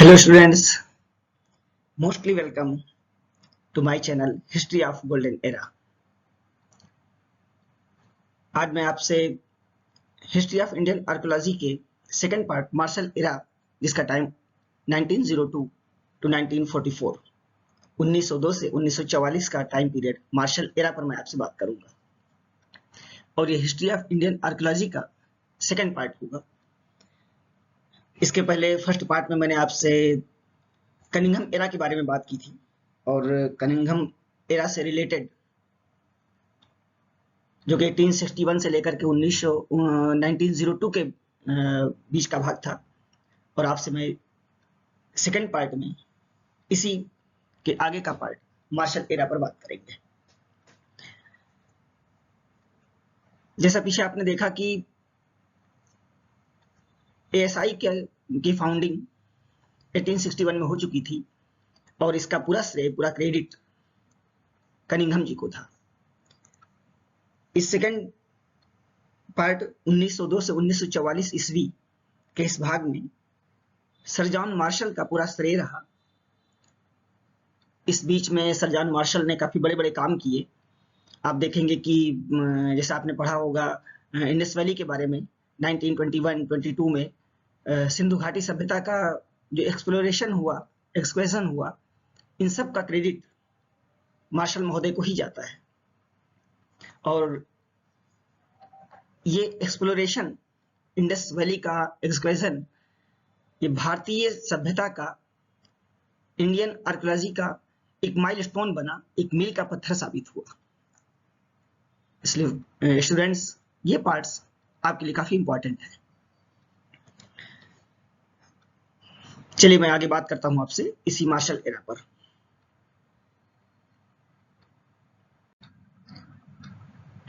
Hello students, mostly welcome to my channel History of Golden Era। आज मैं आपसे history of Indian archaeology के second part martial era, जिसका time 1902 to 1944, 1902 से 1944 का टाइम पीरियड मार्शल एरा पर मैं आपसे बात करूंगा। और ये हिस्ट्री ऑफ इंडियन आर्कोलॉजी का सेकंड पार्ट होगा। इसके पहले फर्स्ट पार्ट में मैंने आपसे कनिंघम एरा के बारे में बात की थी, और कनिंघम एरा से रिलेटेड जो कि 1861 से लेकर के 1902 के बीच का भाग था। और आपसे मैं सेकंड पार्ट में इसी के आगे का पार्ट मार्शल एरा पर बात करेंगे। जैसा पीछे आपने देखा कि एएसआई की फाउंडिंग 1861 में हो चुकी थी, और इसका पूरा श्रेय, पूरा क्रेडिट कनिंघम जी को था। इस सेकंड पार्ट 1902 से 1944 ईस्वी के इस भाग में सर जॉन मार्शल का पूरा श्रेय रहा। इस बीच में सर जॉन मार्शल ने काफी बड़े बड़े काम किए। आप देखेंगे कि जैसा आपने पढ़ा होगा इंडस वैली के बारे में 1921-22 में सिंधु घाटी सभ्यता का जो एक्सप्लोरेशन हुआ, एक्सकवेशन हुआ, इन सब का क्रेडिट मार्शल महोदय को ही जाता है। और ये एक्सप्लोरेशन, इंडस वैली का एक्सकवेशन, ये भारतीय सभ्यता का, इंडियन आर्कियोलॉजी का एक माइलस्टोन बना, एक मील का पत्थर साबित हुआ। इसलिए स्टूडेंट्स, ये पार्ट्स आपके लिए काफी इंपॉर्टेंट है। चलिए मैं आगे बात करता हूं आपसे इसी मार्शल एरा पर।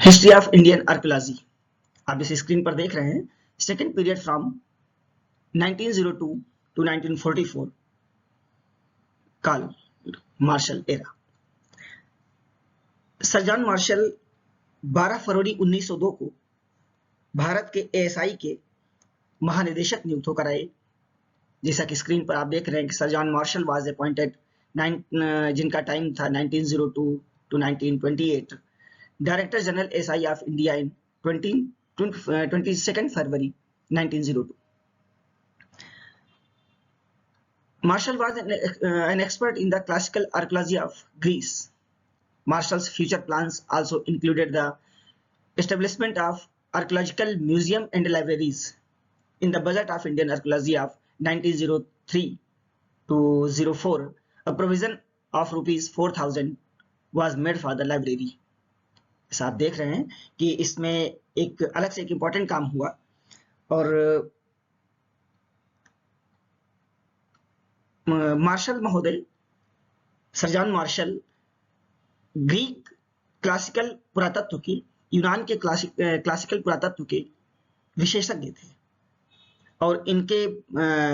हिस्ट्री ऑफ इंडियन आर्कियोलॉजी आप जिस स्क्रीन पर देख रहे हैं, सेकेंड पीरियड फ्रॉम 1902 टू 1944 काल Marshall era. Sir John Marshall 12 फरवरी 1902 को भारत के एएसआई के महानिदेशक नियुक्त होकर आए। जैसा कि स्क्रीन पर आप देख रहे हैं कि sir John Marshall was appointed, जिनका टाइम था 1902 to 1928, director general ASI of India in 22 February 1902। Marshall was an expert in the classical archaeology of Greece. Marshall's future plans also included the establishment of archaeological museum and libraries. In the budget of Indian archaeology of 1903 to 04, a provision of rupees 4,000 was made for the library. ऐसा आप देख रहे हैं कि इसमें एक अलग से एक इम्पोर्टेंट काम हुआ। और मार्शल महोदय, sir John martial, Greek classical पुरातत्व की, यूनान के क्लासिकल पुरातत्व के विशेषज्ञ थे। और इनके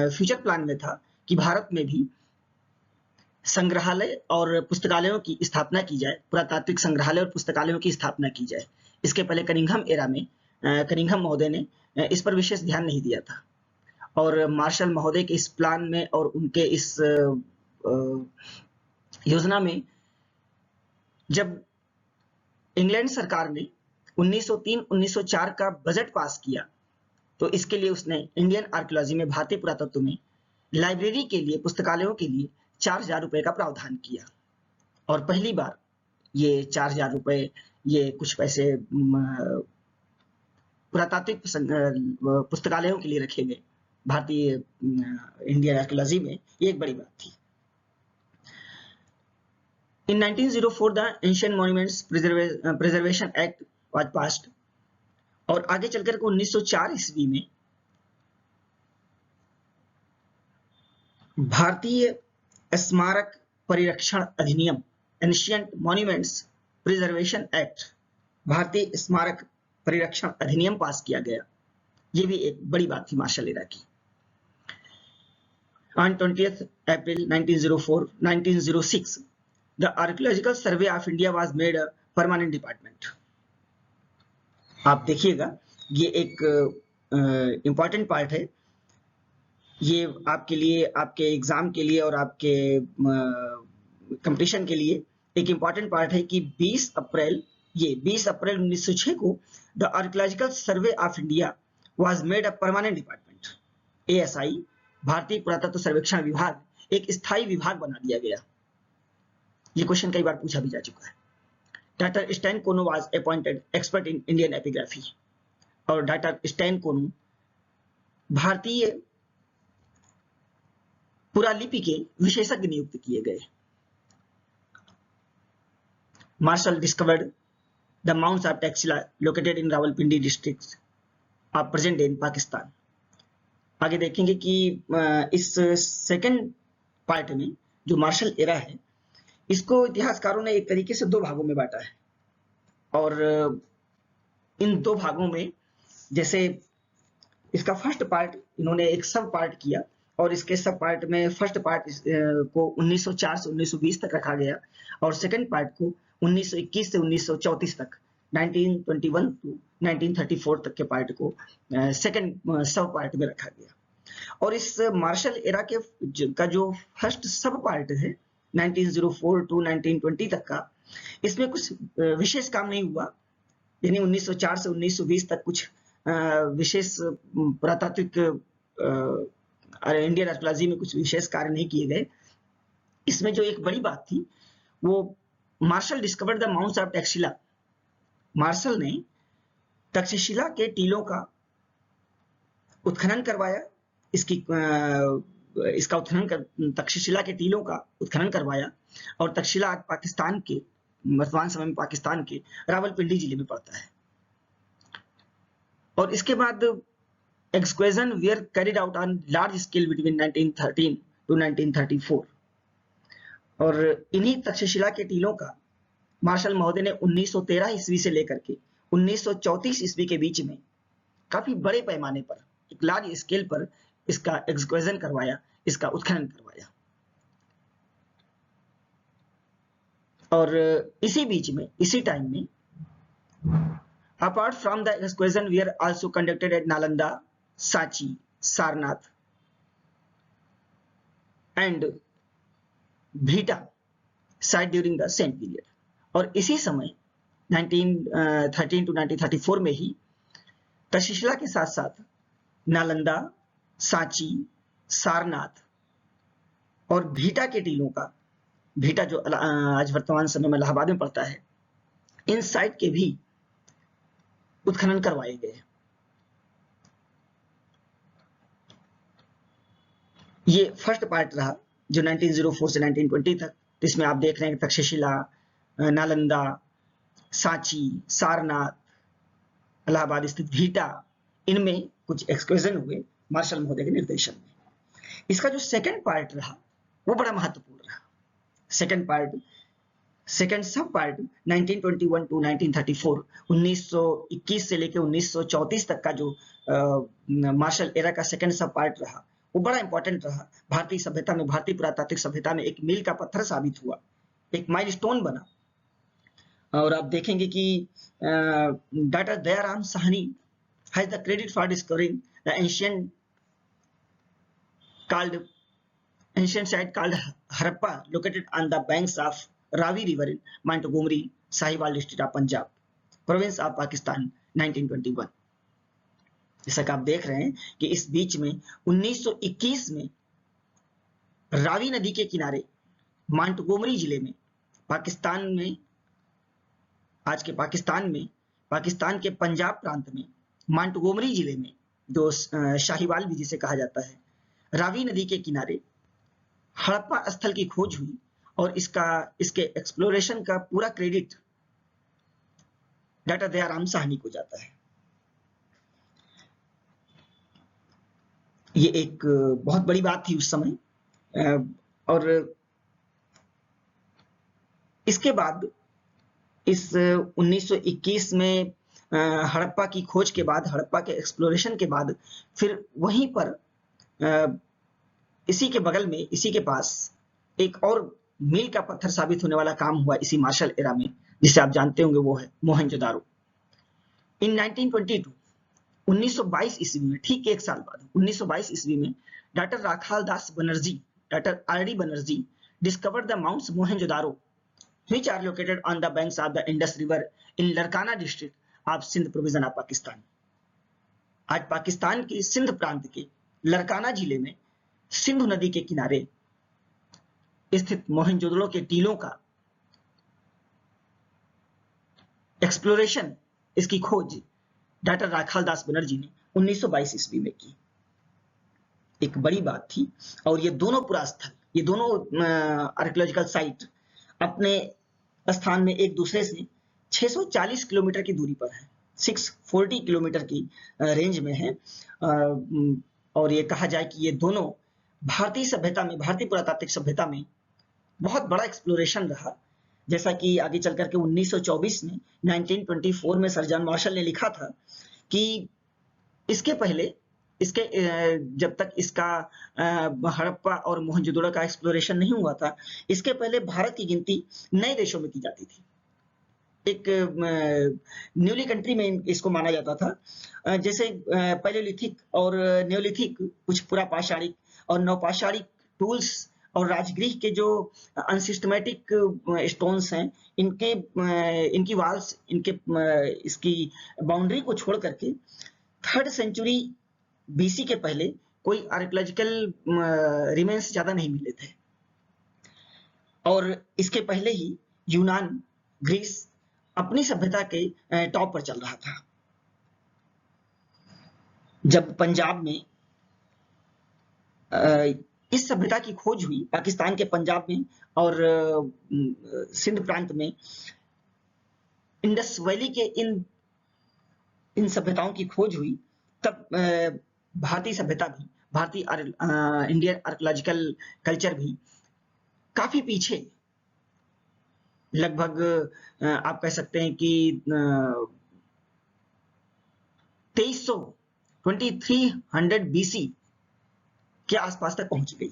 फ्यूचर प्लान में था कि भारत में भी संग्रहालय और पुस्तकालयों की स्थापना की जाए, पुरातात्विक संग्रहालय और पुस्तकालयों की स्थापना की जाए। इसके पहले कनिंघम एरा में कनिंघम महोदय ने इस पर विशेष ध्यान नहीं दिया था। और मार्शल महोदय के इस प्लान में और उनके इस योजना में जब इंग्लैंड सरकार ने 1903-1904 का बजट पास किया, तो इसके लिए उसने इंडियन आर्कियोलॉजी में, भारतीय पुरातत्व में लाइब्रेरी के लिए, पुस्तकालयों के लिए 4,000 रुपए का प्रावधान किया। और पहली बार ये 4,000 रुपए, ये कुछ पैसे पुरातात्विक पुस्तकालयों के लिए रखे गए भारतीय इंडियन आर्कियोलॉजी में। ये एक बड़ी बात थी। In 1904 the Ancient Monuments Preservation Act was passed। और आगे चलकर के 1904 ईस्वी में भारतीय स्मारक परिरक्षण अधिनियम, एंशिएंट मॉन्यूमेंट्स प्रिजर्वेशन एक्ट, भारतीय स्मारक परिरक्षण अधिनियम पास किया गया। ये भी एक बड़ी बात थी मार्शल एरा की। On 20th April 1906 the Archaeological Survey of India was made a permanent department। आप देखिएगा, ये एक इम्पॉर्टेंट पार्ट है। ये आपके लिए, आपके एग्जाम के लिए और आपके कंपटीशन के लिए एक इम्पॉर्टेंट पार्ट है कि 20 अप्रैल 1906 को the archaeological survey of India was made a permanent department. ASI, भारतीय पुरातत्व सर्वेक्षण विभाग, एक स्थायी विभाग बना दिया गया। ये क्वेश्चन कई बार पूछा भी जा चुका है। Doctor Sten Konow was appointed expert in Indian epigraphy, और डॉक्टर स्टैन कोनो भारतीय पुरालिपि के विशेषज्ञ नियुक्त किए गए। Marshall discovered the mounds of Taxila located in Rawalpindi district of present day in Pakistan. आगे देखेंगे कि इस सेकंड पार्ट में जो मार्शल एरा है, इसको इतिहासकारों ने एक तरीके से दो भागों में बांटा है, और इन दो भागों में जैसे इसका फर्स्ट पार्ट इन्होंने एक सब पार्ट किया, और इसके सब पार्ट में फर्स्ट पार्ट को 1904 से 1920 तक रखा गया, और सेकंड पार्ट को 1921 से 1934 तक, 1921 टू 1934 तक के पार्ट को सेकंड सब पार्ट में रखा गया। और इस मार्शल एरा का जो फर्स्ट सब पार्ट है 1904 टू 1920 तक का, इसमें कुछ विशेष काम नहीं हुआ, यानी 1904 से 1920 तक कुछ विशेष पुरातात्विक इंडियन आर्कियोलॉजी में कुछ विशेष कार्य नहीं किए गए। इसमें जो एक बड़ी बात थी वो Marshall discovered the mounds of Taxila. Marshall ने तक्षशिला के टीलों का उत्खनन करवाया, इसका उत्खनन कर तक्षशिला के टीलों का उत्खनन करवाया, और तक्षशिला पाकिस्तान के, वर्तमान समय में पाकिस्तान के रावलपिंडी जिले में पड़ता है। और इसके बाद excavations were carried out on large scale between 1913 to 1934, और इन्हीं तक्षशिला के टीलों का मार्शल महोदय ने 1913 ईस्वी से लेकर के 1934 ईस्वी के बीच में काफी बड़े पैमाने पर, एक लार्ज स्केल पर इसका एक्सक्वेजन करवाया, इसका उत्खनन करवाया। और इसी बीच में, इसी टाइम में, apart from the excavation were also conducted at Nalanda, Sanchi, Sarnath and Bhita site during the same period। और इसी समय 1913 to 1934 में ही तक्षशिला के साथ साथ नालंदा, सांची, सारनाथ और भीटा के टीलों का, भीटा जो आज वर्तमान समय में इलाहाबाद में पड़ता है, इन साइट के भी उत्खनन करवाए गए। ये फर्स्ट पार्ट रहा जो 1904 से 1920 तक, इसमें आप देख रहे हैं तक्षशिला, नालंदा, सांची, सारनाथ, इलाहाबाद स्थित भीटा, इनमें कुछ एक्सक्वेजन हुए मार्शल महोदय के निर्देशन में। इसका जो सेकंड पार्ट रहा वो बड़ा महत्वपूर्ण रहा। सेकंड सब पार्ट 1921 टू 1934, 1921 से लेकर 1934 तक का जो मार्शल एरा का सेकंड सब पार्ट रहा वो बड़ा इंपॉर्टेंट रहा। भारतीय सभ्यता में, भारतीय पुरातात्विक सभ्यता में एक मील का पत्थर साबित हुआ, एक माइलस्टोन बना। और आप देखेंगे कि doctor Dayaram Sahni has the credit for discovering the ancient site called Harappa located on the banks of Ravi River in Montgomery, Sahiwal district of Punjab, province of Pakistan, 1921। जैसा कि आप देख रहे हैं कि इस बीच में 1921 में रावी नदी के किनारे मोंटगोमरी जिले में, पाकिस्तान में, आज के पाकिस्तान में, पाकिस्तान के पंजाब प्रांत में मोंटगोमरी जिले में, जो शाहीवाल भी जिसे कहा जाता है, रावी नदी के किनारे हड़प्पा स्थल की खोज हुई, और इसके एक्सप्लोरेशन का पूरा क्रेडिट डॉक्टर दयाराम साहनी को जाता है। ये एक बहुत बड़ी बात थी उस समय। और इसके बाद इस 1921 में हड़प्पा की खोज के बाद, हड़प्पा के एक्सप्लोरेशन के बाद, फिर वहीं पर इसी के बगल में, इसी के पास एक और मील का पत्थर साबित होने वाला काम हुआ इसी मार्शल एरा में, जिसे आप जानते होंगे, वो है मोहनजोदारो। इन 1922 1922 ईस्वी में, ठीक एक साल बाद 1922 ईस्वी में doctor Rakhal Das Banerjee, doctor RD. Banerjee discovered the Mounts Mohenjo-daro, which are located on the banks of the Indus River in Larkana district of Sindh provision of Pakistan. आज पाकिस्तान के सिंध प्रांत के लरकाना जिले में सिंधु नदी के किनारे स्थित मोहनजोदड़ो के टीलों का एक्सप्लोरेशन, इसकी खोज डॉक्टर राखाल दास बनर्जी ने 1922 ईस्वी में की। एक बड़ी बात थी। और ये दोनों पुरास्थल, ये दोनों आर्कियोलॉजिकल साइट अपने स्थान में एक दूसरे से 640 किलोमीटर की दूरी पर है, 640 किलोमीटर की रेंज में है। और ये कहा जाए कि ये दोनों भारतीय सभ्यता में, भारतीय पुरातात्विक सभ्यता में बहुत बड़ा एक्सप्लोरेशन रहा। जैसा कि आगे चल करके 1924 में 1924 में सर जॉन मार्शल ने लिखा था कि इसके पहले, इसके जब तक इसका हड़प्पा और मोहनजोदड़ो का एक्सप्लोरेशन नहीं हुआ था, इसके पहले भारत की गिनती नए देशों में की जाती थी। एक न्यूली कंट्री में इसको माना जाता था। जैसे पैलेलिथिक और न्योलिथिक, कुछ पुरापाषाणिक और नवपाषाणिक टूल्स और राजगृह के जो अनसिस्टमेटिक स्टोन्स हैं, इनकी वाल्स, इसकी बाउंड्री को छोड़ करके 3rd सेंचुरी बीसी के पहले कोई आर्कियोलॉजिकल रिमेन्स ज्यादा नहीं मिले थे। और इसके पहले ही यूनान, ग्रीस अपनी सभ्यता के टॉप पर चल रहा था। जब पंजाब में इस सभ्यता की खोज हुई, पाकिस्तान के पंजाब में और सिंध प्रांत में इंडस वैली के इन सभ्यताओं की खोज हुई, तब भारतीय सभ्यता भी, भारतीय इंडियन आर्कियोलॉजिकल कल्चर भी काफी पीछे, लगभग आप कह सकते हैं कि 2300 बीसी के आसपास तक पहुंच गई।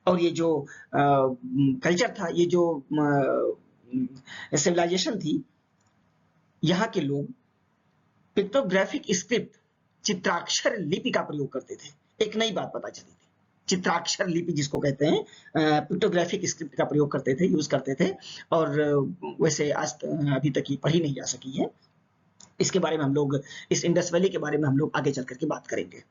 और ये जो कल्चर था, ये जो सिविलाइजेशन थी, यहाँ के लोग पिक्टोग्राफिक स्क्रिप्ट, चित्राक्षर लिपि का प्रयोग करते थे। एक नई बात पता चली थी, चित्राक्षर लिपि जिसको कहते हैं, पिक्टोग्राफिक स्क्रिप्ट का प्रयोग करते थे, यूज करते थे। और वैसे आज अभी तक ये पढ़ी नहीं जा सकी है। इसके बारे में हम लोग, इस इंडस वैली के बारे में हम लोग आगे चल करके बात करेंगे।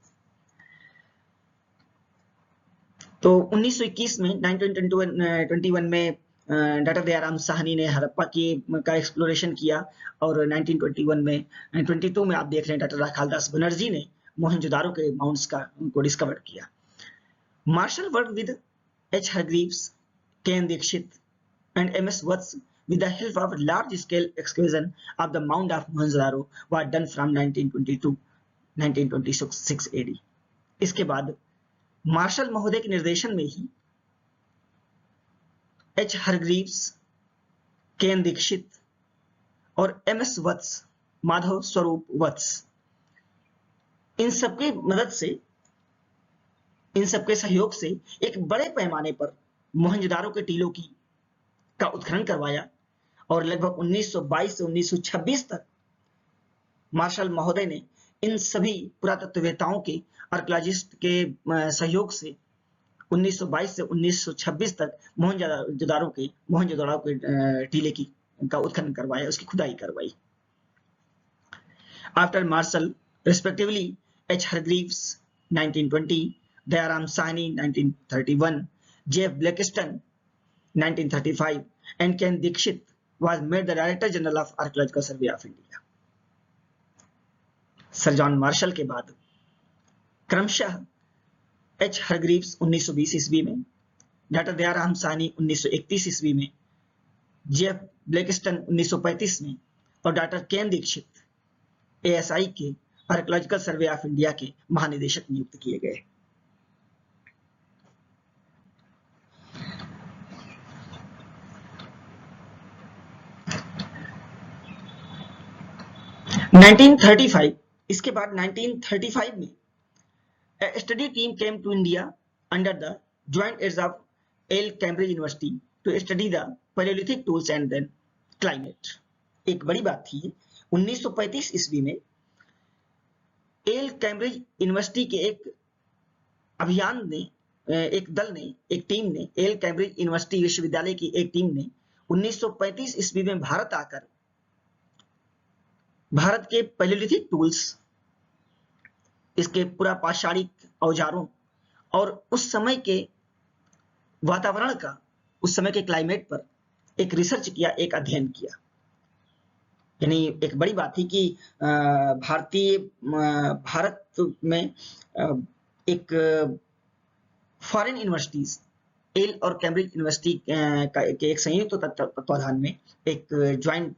तो 1921 में 1921 में डॉक्टर दयाराम साहनी ने हड़प्पा का एक्सप्लोरेशन किया। और 1921 में 22 में आप देख रहे हैं डॉक्टर राखाल दास बनर्जी ने मोहनजोदारो के माउंट्स को डिस्कवर किया। Marshall work with H Hargreaves, K N. Dikshit and M S. Vats with the help of large scale excavation of the mound of Mohenjo-daro was done from 1922-1926 AD। इसके बाद मार्शल महोदय के निर्देशन में ही एच हरग्रीव्स, के.एन. दीक्षित और एम.एस. वत्स, माधव स्वरूप वत्स, इन सबके मदद से, इन सबके सहयोग से एक बड़े पैमाने पर मोहनजोदारो के टीलों का उत्खनन करवाया। और लगभग 1922 से 1926 तक मार्शल महोदय ने इन सभी पुरातत्ववेत्ताओं के, आर्कियोलॉजिस्ट के सहयोग से 1922 से 1926 तक मोहनजोदारो के टीले का उत्खनन करवाया, उसकी खुदाई करवाई। After Marshall respectively H Hargreaves 1920, Dayaram Sahni 1931, J F. Blakiston 1935 and K N. Dikshit was made the Director General of Archaeological Survey of India। Sir John martial के बाद क्रमशः एच हरग्रीव्स 1920 ईस्वी में, डॉक्टर दयाराम साहनी 1931 ईस्वी में, जे.एफ. ब्लैकिस्टन 1935 में और डॉक्टर के.एन. दीक्षित ASI के आर्कियोलॉजिकल सर्वे ऑफ इंडिया के महानिदेशक नियुक्त किए गए। इसके बाद 1935 में a study team came to India under the joint aids of Yale Cambridge University to study the Paleolithic tools and then climate। एक बड़ी बात थी 1935 ईस्वी में एल कैम्ब्रिज यूनिवर्सिटी के एक अभियान ने, एक दल ने, एक टीम ने, एल कैम्ब्रिज यूनिवर्सिटी विश्वविद्यालय की एक टीम ने 1935 ईस्वी में भारत आकर भारत के पैलियोलिथिक टूल्स, इसके पूरा पाषाणिक औजारों और उस समय के वातावरण का, उस समय के क्लाइमेट पर एक रिसर्च किया, एक अध्ययन किया। यानी एक बड़ी बात थी कि भारत में एक फॉरेन यूनिवर्सिटीज, एल और कैम्ब्रिज यूनिवर्सिटी के एक संयुक्त तत्वाधान में एक ज्वाइंट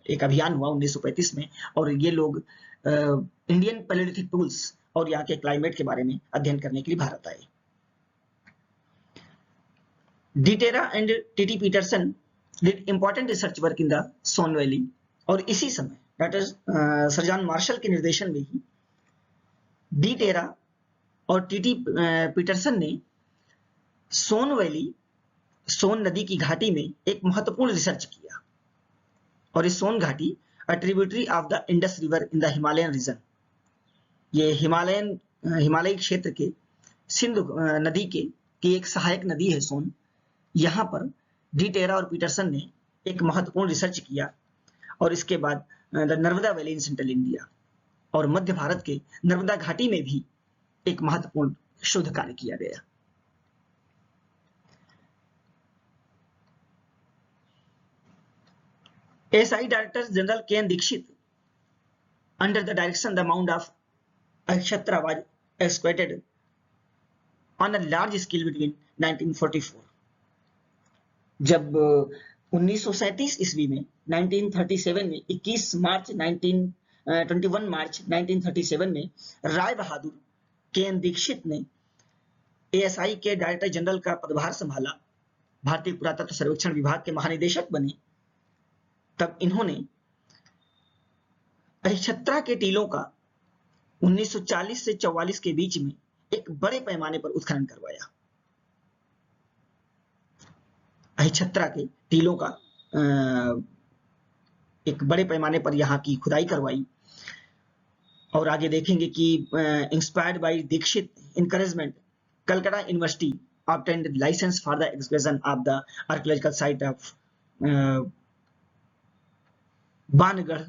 एक अभियान हुआ 1935 में, और ये लोग इंडियन पैलियोलिथिक टूल्स और यहाँ के क्लाइमेट के बारे में अध्ययन करने के लिए भारत आए। De Terra and T Paterson did important research work in the Son valley, और इसी समय डॉक्टर सर जॉन मार्शल के निर्देशन में ही डी टेरा और टी पीटरसन ने सोन वैली, सोन नदी की घाटी में एक महत्वपूर्ण रिसर्च किया। और इस सोन घाटी tributary of the Indus river in the Himalayan region, ये हिमालयी क्षेत्र के सिंधु नदी की एक सहायक नदी है सोन। यहाँ पर डी टेरा और पीटरसन ने एक महत्वपूर्ण रिसर्च किया, और इसके बाद the Narmada valley in central India, और मध्य भारत के नर्मदा घाटी में भी एक महत्वपूर्ण शोध कार्य किया गया। ASI director general K N Dikshit, under the direction the mound of Akshatra was excavated on a large scale between 1944। जब 1937 ईस्वी में 1937 में 21 मार्च 21 मार्च 1937 में राय बहादुर के एन दीक्षित ने एएसआई के डायरेक्टर जनरल का पदभार संभाला, भारतीय पुरातत्व सर्वेक्षण विभाग के महानिदेशक बने, तब इन्होंने अहिछत्रा के टीलों का 1940 से 44 के बीच में एक बड़े पैमाने पर उत्खनन करवाया। अहिछत्रा के टीलों का एक बड़े पैमाने पर यहाँ की खुदाई करवाई। और आगे देखेंगे कि inspired by Dikshit encouragement, Calcutta university obtained license for the excavation of the archaeological site of Bangarh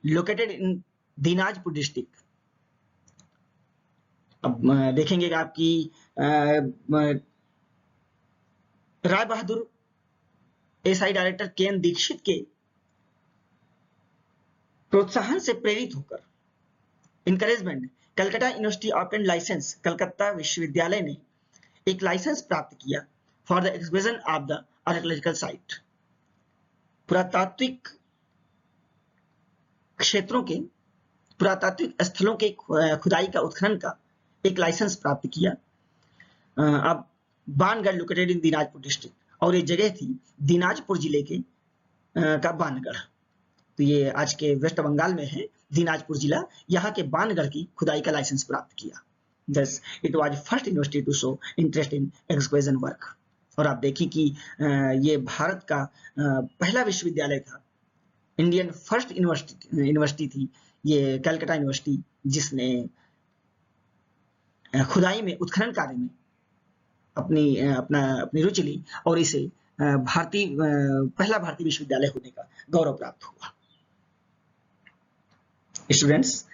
located in Dinajpur district. अब देखेंगे कि आपकी Rai Bahadur ASI director K N Dikshit के प्रोत्साहन से प्रेरित होकर, encouragement, Calcutta university obtained license, Calcutta विश्वविद्यालय ने एक लाइसेंस प्राप्त किया for the excavation of the archaeological site, पुरातात्विक क्षेत्रों के, पुरातात्विक स्थलों के खुदाई का, उत्खनन का एक लाइसेंस प्राप्त किया। अब Bangarh located in Dinajpur district, और ये जगह थी दिनाजपुर जिले के का बानगढ़, तो ये आज के वेस्ट बंगाल में है दिनाजपुर जिला। यहाँ के बानगढ़ की खुदाई का लाइसेंस प्राप्त किया। Thus, it was first university to show interest in excavation work। और आप देखिए कि ये भारत का पहला विश्वविद्यालय था, इंडियन फर्स्ट यूनिवर्सिटी थी ये कलकत्ता यूनिवर्सिटी, जिसने खुदाई में, उत्खनन कार्य में अपनी रुचि ली, और इसे पहला भारतीय विश्वविद्यालय होने का गौरव प्राप्त हुआ। Students,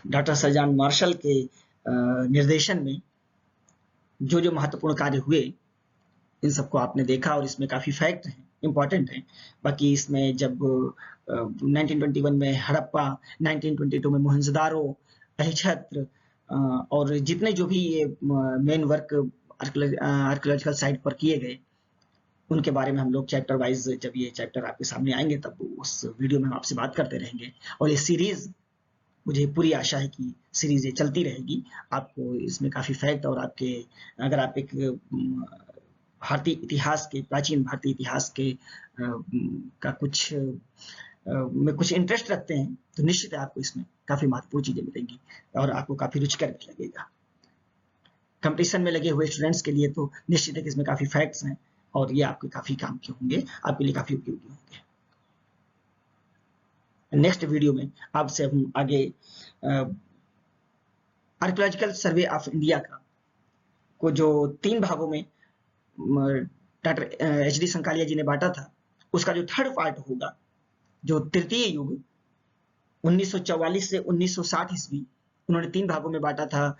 doctor sir John martial के निर्देशन में जो जो महत्वपूर्ण कार्य हुए, इन सबको आपने देखा, और इसमें काफी फैक्ट हैं, इंपॉर्टेंट हैं। बाकी इसमें जब 1921 में हड़प्पा, 1922 में मोहनजोदारो, अहिछत्र, और जितने जो भी ये मेन वर्क आर्कियोलॉजिकल साइट पर किए गए, उनके बारे में हम लोग चैप्टर वाइज, जब ये चैप्टर आपके सामने आएंगे तब उस वीडियो में हम आपसे बात करते रहेंगे। और ये सीरीज, मुझे पूरी आशा है कि सीरीज ये चलती रहेगी। आपको इसमें काफी फैक्ट, और आपके, अगर आप एक भारतीय इतिहास के, प्राचीन भारतीय इतिहास के का कुछ इंटरेस्ट रखते हैं, तो निश्चित है आपको इसमें काफी महत्वपूर्ण चीजें मिलेंगी, और आपको काफी रुचिकर भी लगेगा। कंपटीशन में लगे हुए स्टूडेंट्स के लिए तो निश्चित है कि इसमें काफी फैक्ट्स हैं, और ये आपके काफी काम के होंगे, आपके लिए काफी उपयोगी होंगे। नेक्स्ट वीडियो में आपसे हम आगे आर्कियोलॉजिकल सर्वे ऑफ इंडिया का को जो 3 भागों में डॉक्टर एच.डी. संकालिया जी ने बांटा था, उसका जो थर्ड पार्ट होगा, जो तृतीय युग 1944 से 1960 ईस्वी, उन्होंने 3 भागों में बांटा था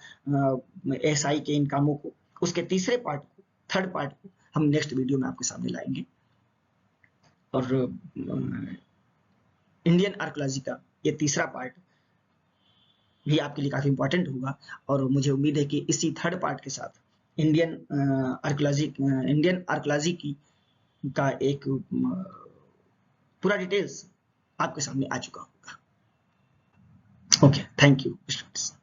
एएसआई के इन कामों को। उसके तीसरे पार्ट को, थर्ड पार्ट को हम नेक्स्ट वीडियो में आपके सामने लाएंगे। और इंडियन आर्कियोलॉजी का ये तीसरा पार्ट भी आपके लिए काफी इंपॉर्टेंट होगा, और मुझे उम्मीद है कि इसी थर्ड पार्ट के साथ इंडियन आर्कियोलॉजी की का एक पूरा डिटेल्स आपके सामने आ चुका होगा। Okay, thank you students.